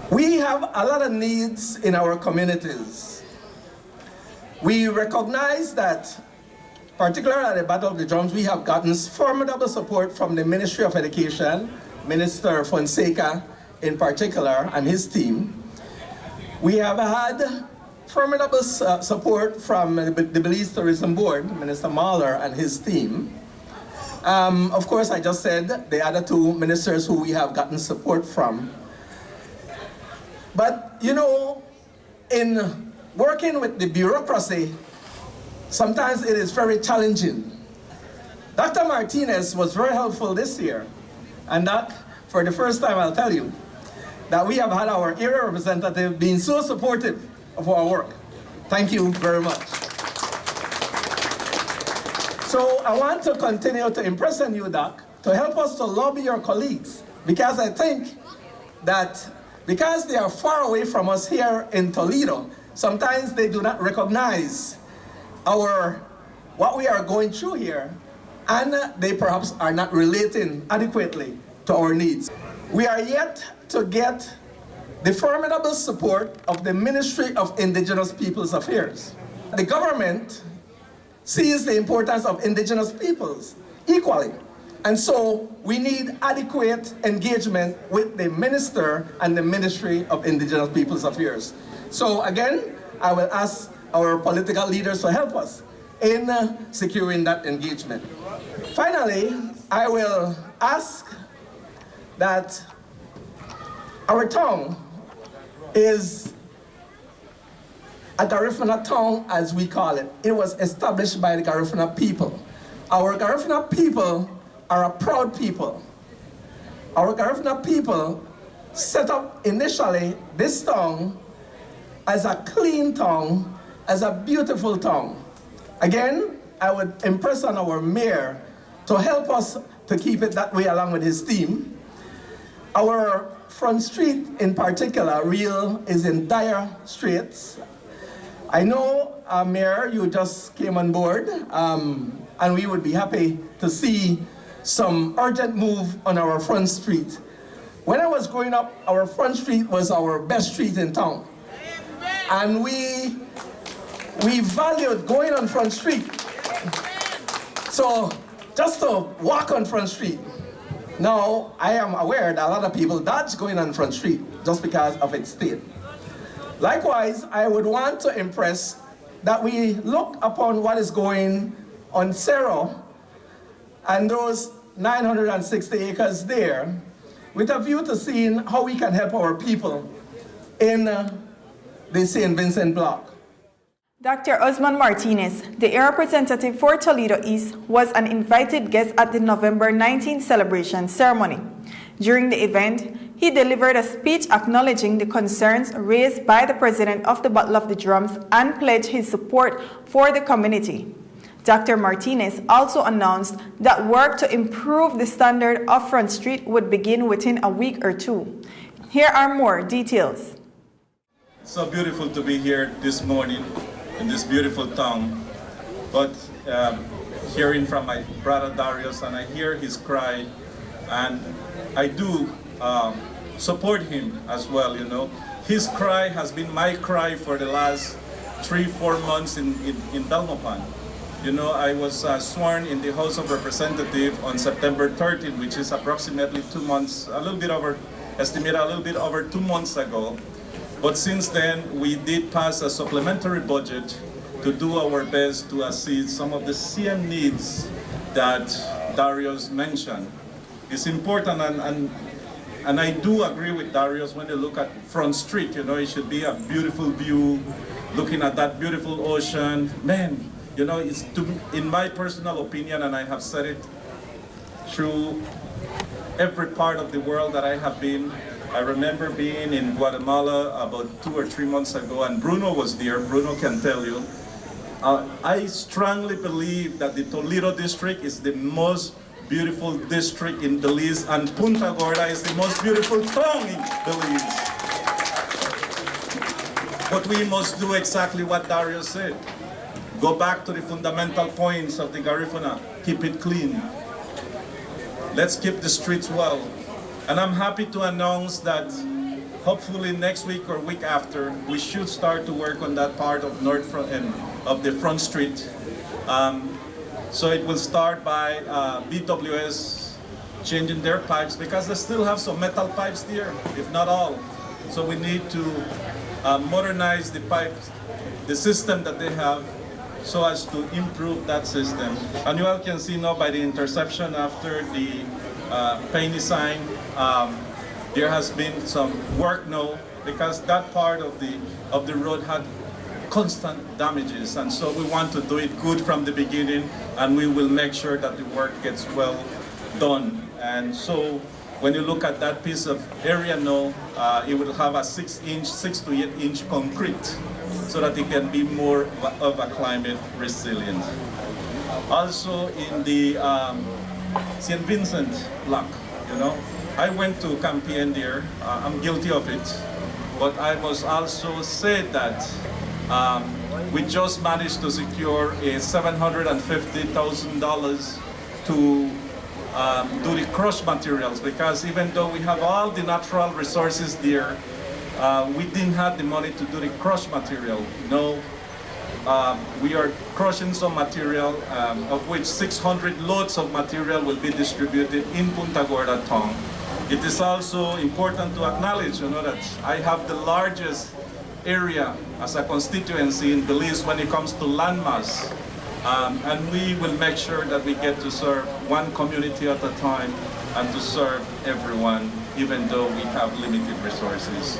We have a lot of needs in our communities. We recognize that, particularly at the Battle of the Drums, we have gotten formidable support from the Ministry of Education, Minister Fonseca in particular, and his team. We have had formidable support from the Belize Tourism Board, Minister Mahler and his team. Of course, I just said the other two ministers who we have gotten support from. But, you know, in working with the bureaucracy, sometimes it is very challenging. Dr. Martinez was very helpful this year. And Doc, for the first time, I'll tell you that we have had our area representative being so supportive of our work. Thank you very much. So I want to continue to impress on you, Doc, to help us to lobby your colleagues, because I think that because they are far away from us here in Toledo, sometimes they do not recognize what we are going through here, and they perhaps are not relating adequately to our needs. We are yet to get the formidable support of the Ministry of Indigenous Peoples Affairs. The government sees the importance of indigenous peoples equally. And so we need adequate engagement with the Minister and the Ministry of Indigenous Peoples Affairs. So again, I will ask our political leaders to help us in securing that engagement. Finally, I will ask that our town is a Garifuna town, as we call it. It was established by the Garifuna people. Our Garifuna people are a proud people. Our Garifuna people set up initially this town as a clean town, as a beautiful town. Again, I would impress on our mayor to help us to keep it that way along with his team. Our Front Street in particular, Real, is in dire straits. I know, Mayor, you just came on board, and we would be happy to see some urgent move on our Front Street. When I was growing up, our Front Street was our best street in town. And we valued going on Front Street. So just to walk on Front Street. Now, I am aware that a lot of people dodge going on Front Street just because of its state. Likewise, I would want to impress that we look upon what is going on Cerro and those 960 acres there with a view to seeing how we can help our people in the St. Vincent block. Dr. Osman Martinez, the air representative for Toledo East, was an invited guest at the November 19th celebration ceremony. During the event, he delivered a speech acknowledging the concerns raised by the president of the Battle of the Drums and pledged his support for the community. Dr. Martinez also announced that work to improve the standard of Front Street would begin within a week or two. Here are more details. So beautiful to be here this morning in this beautiful town, but hearing from my brother Darius, and I hear his cry, and I do support him as well, you know. His cry has been my cry for the last 3-4 months in Belmopan. You know, I was sworn in the House of Representatives on September 13th, which is approximately 2 months, estimate a little bit over 2 months ago. But since then, we did pass a supplementary budget to do our best to assist some of the CM needs that Darius mentioned. It's important, and I do agree with Darius when you look at Front Street. You know, it should be a beautiful view, looking at that beautiful ocean. Man, you know, it's in my personal opinion, and I have said it through every part of the world that I have been. I remember being in Guatemala about 2 or 3 months ago, and Bruno was there. Bruno can tell you. I strongly believe that the Toledo district is the most beautiful district in Belize, and Punta Gorda is the most beautiful town in Belize. But we must do exactly what Darius said. Go back to the fundamental points of the Garifuna. Keep it clean. Let's keep the streets well. And I'm happy to announce that hopefully next week or week after, we should start to work on that part of North Front and of the Front Street. So it will start by BWS changing their pipes, because they still have some metal pipes there, if not all. So we need to modernize the pipes, the system that they have, so as to improve that system. And you all can see now by the interception after the Penny sign, there has been some work now, because that part of the road had constant damages, and so we want to do it good from the beginning, and we will make sure that the work gets well done. And so when you look at that piece of area now, it will have a 6 to 8 inch concrete, so that it can be more of a climate resilient. Also in the St. Vincent block, I went to campaign there. I'm guilty of it, but I was also said that we just managed to secure a $750,000 to do the crush materials, because even though we have all the natural resources there, we didn't have the money to do the crush material. We are crushing some material, of which 600 loads of material will be distributed in Punta Gorda town. It is also important to acknowledge, that I have the largest area as a constituency in Belize when it comes to landmass. And we will make sure that we get to serve one community at a time and to serve everyone, even though we have limited resources.